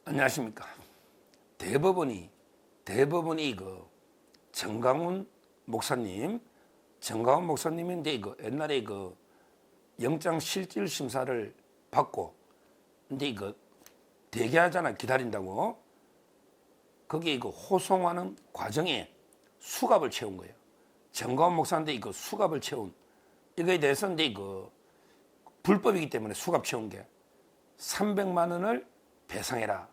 안녕하십니까. 대법원이 그 정강훈 목사님인데 옛날에 그 영장 실질 심사를 받고 근데 이거 대기하잖아, 기다린다고. 거기에 이거 호송하는 과정에 수갑을 채운 거예요. 정강훈 목사인데 이거 수갑을 채운 이거에 대해서 근데 이거 불법이기 때문에 수갑 채운 게 300만 원을 배상해라.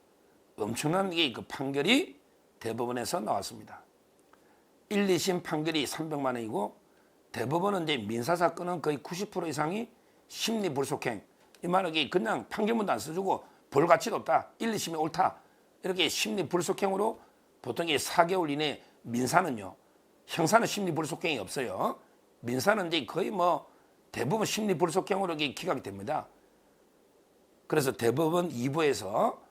엄청난 게 그 판결이 대법원에서 나왔습니다. 1, 2심 판결이 300만 원이고 대법원은 이제 민사 사건은 거의 90% 이상이 심리 불속행. 이 말은 그냥 판결문도 안 써주고 볼 가치도 없다. 1, 2심이 옳다. 이렇게 심리 불속행으로 보통 4개월 이내 민사는요. 형사는 심리 불속행이 없어요. 민사는 이제 거의 뭐 대부분 심리 불속행으로 기각이 됩니다. 그래서 대법원 2부에서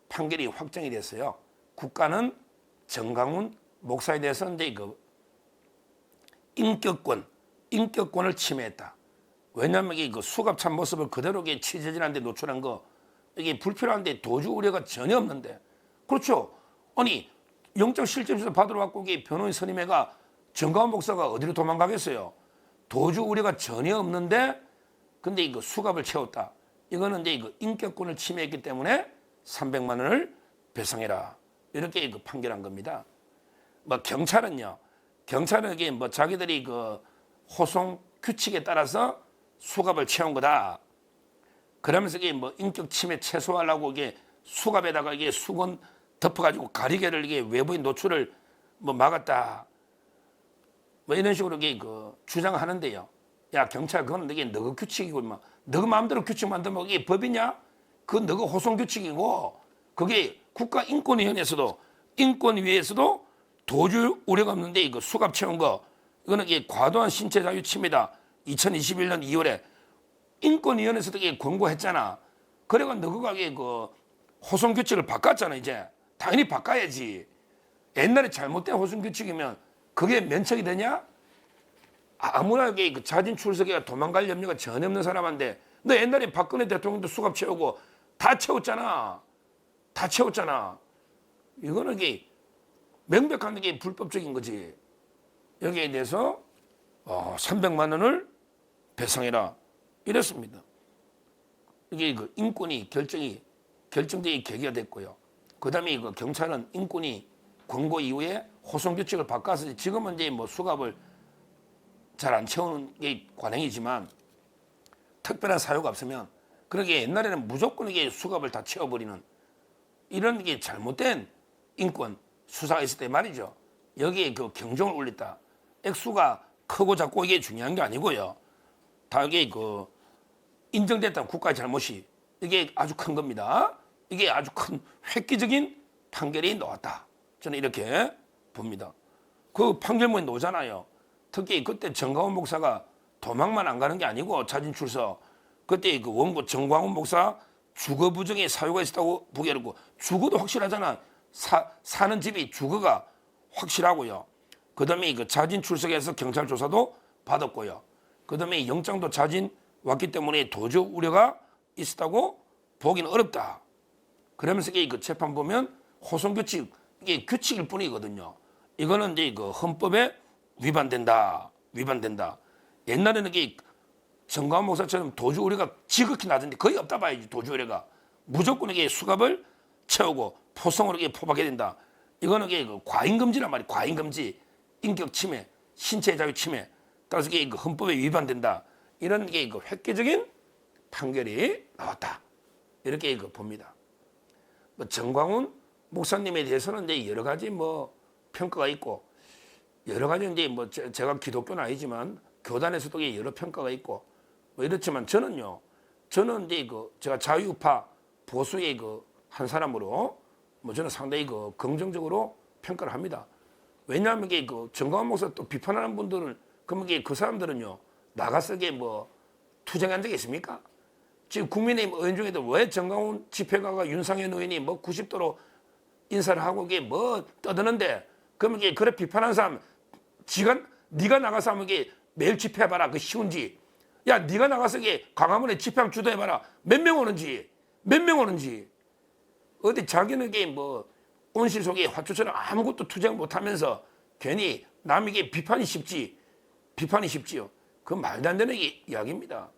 판결이 확정이 됐어요. 국가는 정강훈 목사에 대해서 이제 그 인격권을 침해했다. 왜냐하면 이게 그 수갑찬 모습을 그대로 취재진한테 노출한 거 이게 불필요한데 도주 우려가 전혀 없는데 그렇죠. 아니 영장 실질심사 받으러 왔고 변호인 선임회가 정강훈 목사가 어디로 도망가겠어요. 도주 우려가 전혀 없는데 근데 이거 수갑을 채웠다. 이거는 이제 그 인격권을 침해했기 때문에 300만 원을 배상해라. 이렇게 그 판결한 겁니다. 뭐 경찰은 이게 뭐 자기들이 그 호송 규칙에 따라서 수갑을 채운 거다. 그러면서 이게 뭐 인격 침해 최소화하려고 이게 수갑에다가 이게 수건 덮어가지고 가리개를 이게 외부인 노출을 뭐 막았다. 뭐 이런 식으로 이게 그 주장하는데요. 야 경찰 그건 이게 너그 규칙이고 뭐 너그 마음대로 규칙 만들면 이게 법이냐? 그건 너그 호송 규칙이고 그게 국가인권위원회에서도 인권위에서도 도주 우려가 없는데 이거 수갑 채운 거 이거는 이게 과도한 신체 자유 침해다. 2021년 2월에 인권위원회에서도 이게 권고했잖아. 그래가 너가 그 호송 규칙을 바꿨잖아. 이제 당연히 바꿔야지. 옛날에 잘못된 호송 규칙이면 그게 면책이 되냐? 아무나 그 자진 출석해가 도망갈 염려가 전혀 없는 사람한테 너 옛날에 박근혜 대통령도 수갑 채우고 다 채웠잖아. 다 채웠잖아. 이거는 이게 명백한 게 불법적인 거지. 여기에 대해서 300만 원을 배상해라. 이랬습니다. 이게 그 인권이 결정적인 계기가 됐고요. 그 다음에 그 경찰은 인권이 권고 이후에 호송 규칙을 바꿔서 지금은 이제 뭐 수갑을 잘 안 채우는 게 관행이지만 특별한 사유가 없으면 그러게 옛날에는 무조건 이게 수갑을 다 채워버리는 이런 게 잘못된 인권 수사가 있을 때 말이죠. 여기에 그 경종을 울렸다. 액수가 크고 작고 이게 중요한 게 아니고요. 다 이게 그 인정됐다는 국가의 잘못이 이게 아주 큰 겁니다. 이게 아주 큰 획기적인 판결이 나왔다. 저는 이렇게 봅니다. 그 판결문이 나오잖아요. 특히 그때 정강훈 목사가 도망만 안 가는 게 아니고 자진 출석. 그때 그 원고 정광훈 목사 주거 부정에 사유가 있었다고 보게하고 주거도 확실하잖아. 사는 집이 주거가 확실하고요. 그다음에 그 자진 출석해서 경찰 조사도 받았고요. 그다음에 영장도 자진 왔기 때문에 도주 우려가 있었다고 보기는 어렵다. 그러면서 그 재판 보면 호송 규칙 이게 규칙일 뿐이거든요. 이거는 이제 그 헌법에 위반된다. 옛날에는 이게 정강훈 목사처럼 도주 우려가 지극히 낮은데 거의 없다 봐야지. 도주 우려가 무조건 이게 수갑을 채우고 포성으로 이게 포박해야 된다. 이거는 이게 그 과잉 금지란 말이야. 과잉 금지, 인격 침해, 신체 자유 침해. 따라서 이게 그 헌법에 위반된다. 이런 게 그 획기적인 판결이 나왔다. 이렇게 봅니다. 뭐 정광훈 목사님에 대해서는 이제 여러 가지 뭐 평가가 있고 여러 가지 이제 뭐 제가 기독교는 아니지만 교단에서도 여러 평가가 있고 뭐 이렇지만 저는 이제 제가 자유파 보수의 한 사람으로 뭐 저는 상당히 긍정적으로 평가를 합니다. 왜냐하면 이게 정강훈 목사 또 비판하는 분들은 그러면 그 사람들은요 나가서 뭐 투쟁한 적이 있습니까? 지금 국민의힘 의원 중에도 왜 정강훈 집회가가 윤상현 의원이 뭐 90도로 인사를 하고 이게 뭐 떠드는데 그러면 이게 그래 비판하는 사람 네가 나가서 하면 이게 매일 집회해봐라. 그 쉬운지. 야, 네가 나가서 이게 광화문에 집회하면 주도해봐라. 몇 명 오는지. 어디 자기에게 뭐 온실 속에 화초처럼 아무것도 투쟁 못하면서 괜히 남에게 비판이 쉽지요. 그 말도 안 되는 이야기입니다.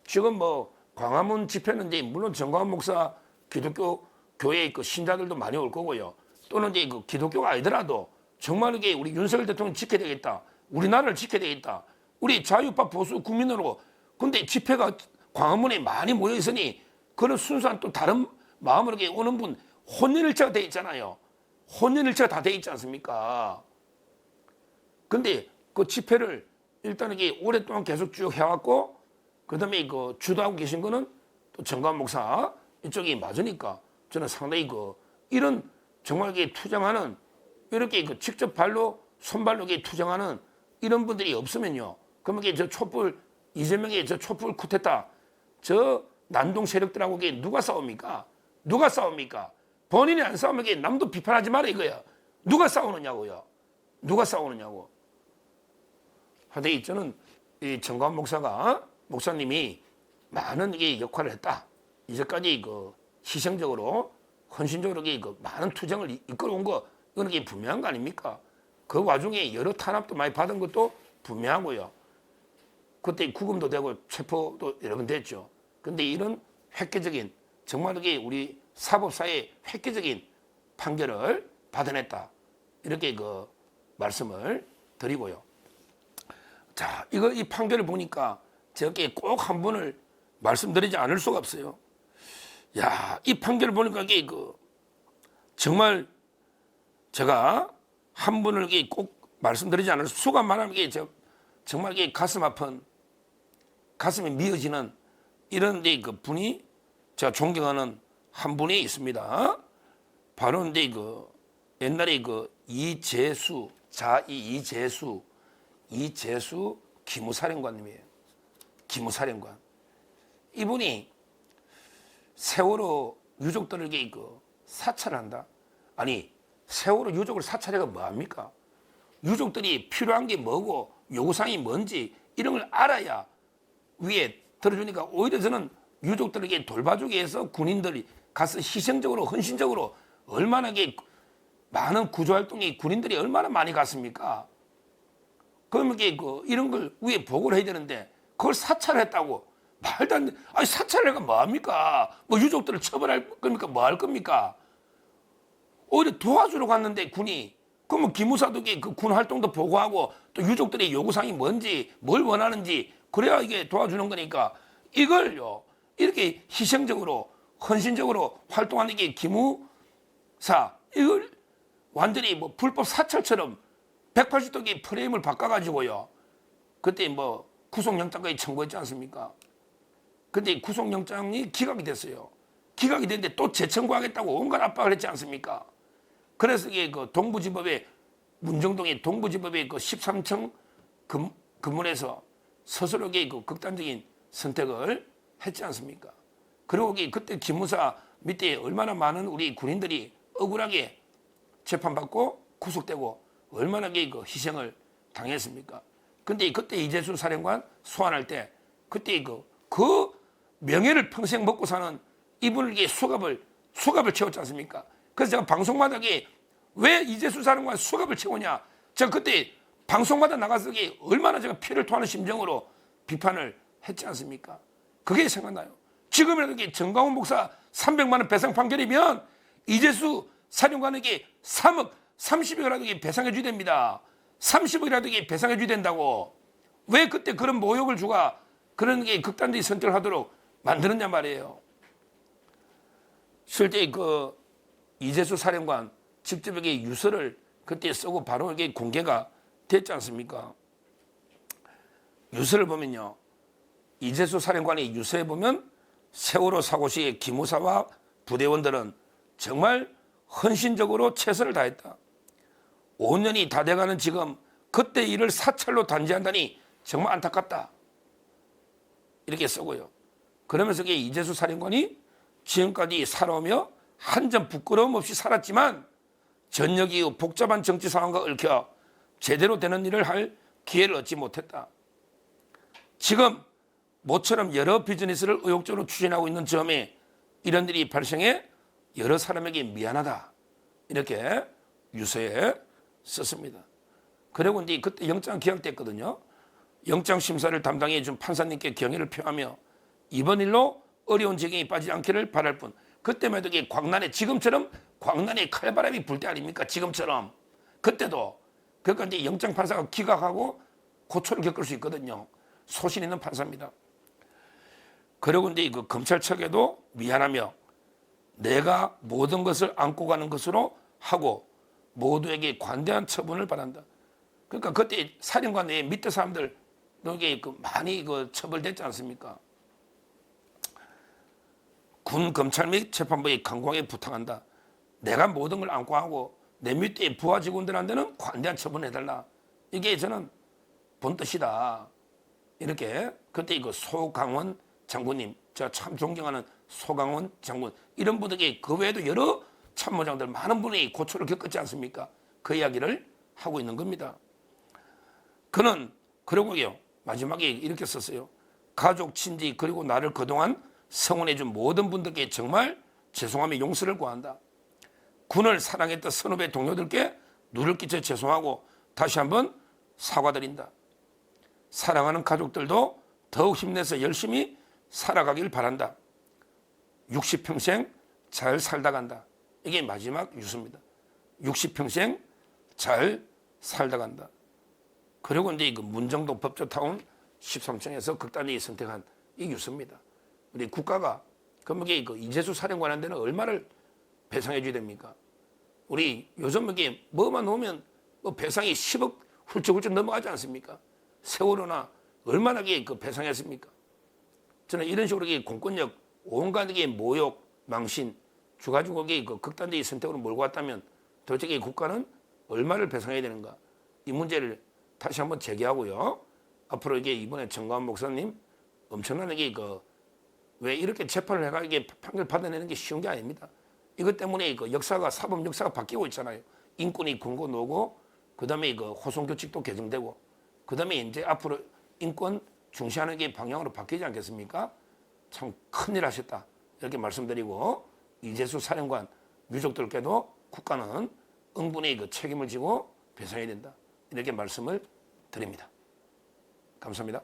지금 뭐 광화문 집회는 이제 물론 정광훈 목사 기독교 교회 그 신자들도 많이 올 거고요. 또는 이제 그 기독교가 아니더라도 정말 이게 우리 윤석열 대통령 지켜야 되겠다. 우리나라를 지켜야 되겠다. 우리 자유파 보수 국민으로. 근데 집회가 광화문에 많이 모여 있으니 그런 순수한 또 다른 마음으로 오는 분 혼연일체가 돼 있잖아요. 혼연일체가 다 돼 있지 않습니까? 근데 그 집회를 일단 이게 오랫동안 계속 쭉 해왔고, 그 다음에 그 주도하고 계신 거는 또 정광훈 목사 이쪽이 맞으니까 저는 상당히 이런 정말 이게 투쟁하는 이렇게 직접 손발로 투쟁하는 이런 분들이 없으면요. 그러면 이게 저 촛불 이재명의 저 촛불 쿠데타 저 난동 세력들하고 이게 누가 싸웁니까? 누가 싸웁니까? 본인이 안 싸우면 이게 남도 비판하지 마라 이거야. 누가 싸우느냐고요. 누가 싸우느냐고. 하여튼 저는 이 정광훈 목사님이 많은 이게 역할을 했다. 이제까지 희생적으로 헌신적으로 많은 투쟁을 이끌어온 거 이건 게 분명한 거 아닙니까? 그 와중에 여러 탄압도 많이 받은 것도 분명하고요. 그때 구금도 되고 체포도 여러 번 됐죠. 근데 이런 획기적인 정말 이게 우리 사법사의 획기적인 판결을 받아냈다. 이렇게 말씀을 드리고요. 자, 이 판결을 보니까 제가 꼭 한 분을 말씀드리지 않을 수가 없어요. 야, 이 판결을 보니까 이게 정말 제가 한 분을 꼭 말씀드리지 않을 수가 많은 게 정말 가슴 아픈 가슴이 미어지는 이런 분이 제가 존경하는 한 분이 있습니다. 바로 이제 옛날에 이재수 기무사령관님이에요. 기무사령관. 이분이 세월호 유족들에게 사찰한다. 아니 세월호 유족을 사찰해가 뭐합니까? 유족들이 필요한 게 뭐고 요구사항이 뭔지 이런 걸 알아야 위에 들어주니까 오히려 저는 유족들에게 돌봐주기 위해서 군인들이 가서 희생적으로 헌신적으로 얼마나 많은 구조활동이 군인들이 얼마나 많이 갔습니까? 그러면 이런 걸 위에 보고를 해야 되는데 그걸 사찰했다고 말도 안 돼. 아니 사찰을 해가 뭐합니까? 뭐 유족들을 처벌할 겁니까? 뭐 할 겁니까? 오히려 도와주러 갔는데 군이 그러면 기무사도 군 활동도 보고하고 또 유족들의 요구사항이 뭔지 뭘 원하는지 그래야 이게 도와주는 거니까 이걸요 이렇게 희생적으로 헌신적으로 활동하는 게 기무사 이걸 완전히 불법 사찰처럼 180도 프레임을 바꿔가지고요. 그때 구속영장까지 청구했지 않습니까? 근데 구속영장이 기각이 됐어요. 기각이 됐는데 또 재청구하겠다고 온갖 압박을 했지 않습니까? 그래서 이게 동부지법에 문정동의 동부지법의 13층 근문에서 스스로 극단적인 선택을 했지 않습니까? 그리고 그때 기무사 밑에 얼마나 많은 우리 군인들이 억울하게 재판받고 구속되고 얼마나 희생을 당했습니까? 근데 그때 이재수 사령관 소환할 때 그때 그 명예를 평생 먹고 사는 이분에게 수갑을 채웠지 않습니까? 그래서 제가 방송마다 왜 이재수 사령관 수갑을 채우냐? 제가 그때 방송마다 나가서 얼마나 제가 피를 토하는 심정으로 비판을 했지 않습니까? 그게 생각나요. 지금이라도 정광훈 목사 300만 원 배상 판결이면 이재수 사령관에게 3억 30억이라도 배상해 줘야 됩니다. 30억이라도 배상해 줘야 된다고. 왜 그때 그런 모욕을 주가 그런 극단적인 선택을 하도록 만드느냐 말이에요. 실제 이재수 사령관 직접 유서를 그때 쓰고 바로 공개가 됐지 않습니까? 유서를 보면요. 이재수 사령관의 유서에 보면 세월호 사고 시에 기무사와 부대원들은 정말 헌신적으로 최선을 다했다. 5년이 다 돼가는 지금 그때 일을 사찰로 단죄한다니 정말 안타깝다. 이렇게 쓰고요. 그러면서 이재수 사령관이 지금까지 살아오며 한 점 부끄러움 없이 살았지만 전역 이후 복잡한 정치 상황과 얽혀 제대로 되는 일을 할 기회를 얻지 못했다. 지금 모처럼 여러 비즈니스를 의욕적으로 추진하고 있는 점에 이런 일이 발생해 여러 사람에게 미안하다 이렇게 유서에 썼습니다. 그리고 이제 그때 영장 기각됐거든요. 영장 심사를 담당해 준 판사님께 경의를 표하며 이번 일로 어려운 지경에 빠지지 않기를 바랄 뿐. 그때만 해도 광란에 지금처럼 광란에 칼바람이 불 때 아닙니까? 지금처럼 그때도 그러니까 이제 영장 판사가 기각하고 고초를 겪을 수 있거든요. 소신 있는 판사입니다. 그리고 이제 그 검찰 측에도 미안하며 내가 모든 것을 안고 가는 것으로 하고 모두에게 관대한 처분을 바란다. 그러니까 그때 사령관 외에 밑에 사람들 여기 많이 처벌됐지 않습니까? 군 검찰 및 재판부의 강공에 부탁한다. 내가 모든 걸 안고 하고 내 밑에 부하 직원들한테는 관대한 처분을 해달라. 이게 저는 본 뜻이다. 이렇게 그때 소강원 장군님, 제가 참 존경하는 소강원 장군 이런 분들에게 그 외에도 여러 참모장들 많은 분이 고초를 겪었지 않습니까? 그 이야기를 하고 있는 겁니다. 그는 그러고요 마지막에 이렇게 썼어요. 가족, 친지 그리고 나를 그동안 성원해 준 모든 분들께 정말 죄송하며 용서를 구한다. 군을 사랑했던 선후배 동료들께 누를 끼쳐 죄송하고 다시 한번 사과드린다. 사랑하는 가족들도 더욱 힘내서 열심히 살아가길 바란다. 60평생 잘 살다 간다. 이게 마지막 유서입니다. 60평생 잘 살다 간다. 그리고 이제 문정동 법조타운 13층에서 극단적이 선택한 이 유서입니다. 우리 국가가 그럼 이게 이재수 사령관한테는 얼마를 배상해 줘야 됩니까? 우리 요즘 이게 뭐만 놓으면 배상이 10억 훌쩍훌쩍 넘어가지 않습니까? 세월호나 얼마나 배상했습니까? 저는 이런 식으로 공권력 온갖 모욕, 망신 주가지고 극단적인 선택으로 몰고 왔다면 도대체 국가는 얼마를 배상해야 되는가? 이 문제를 다시 한번 제기하고요. 앞으로 이번에 정광훈 목사님 엄청나게 왜 이렇게 재판을 해가 판결 받아내는 게 쉬운 게 아닙니다. 이것 때문에 역사가 사법 역사가 바뀌고 있잖아요. 인권이 권고 나오고 그다음에 호송 규칙도 개정되고 그다음에 이제 앞으로 인권 중시하는 게 방향으로 바뀌지 않겠습니까? 참 큰일 하셨다 이렇게 말씀드리고 이재수 사령관 유족들께도 국가는 응분의 책임을 지고 배상해야 된다 이렇게 말씀을 드립니다. 감사합니다.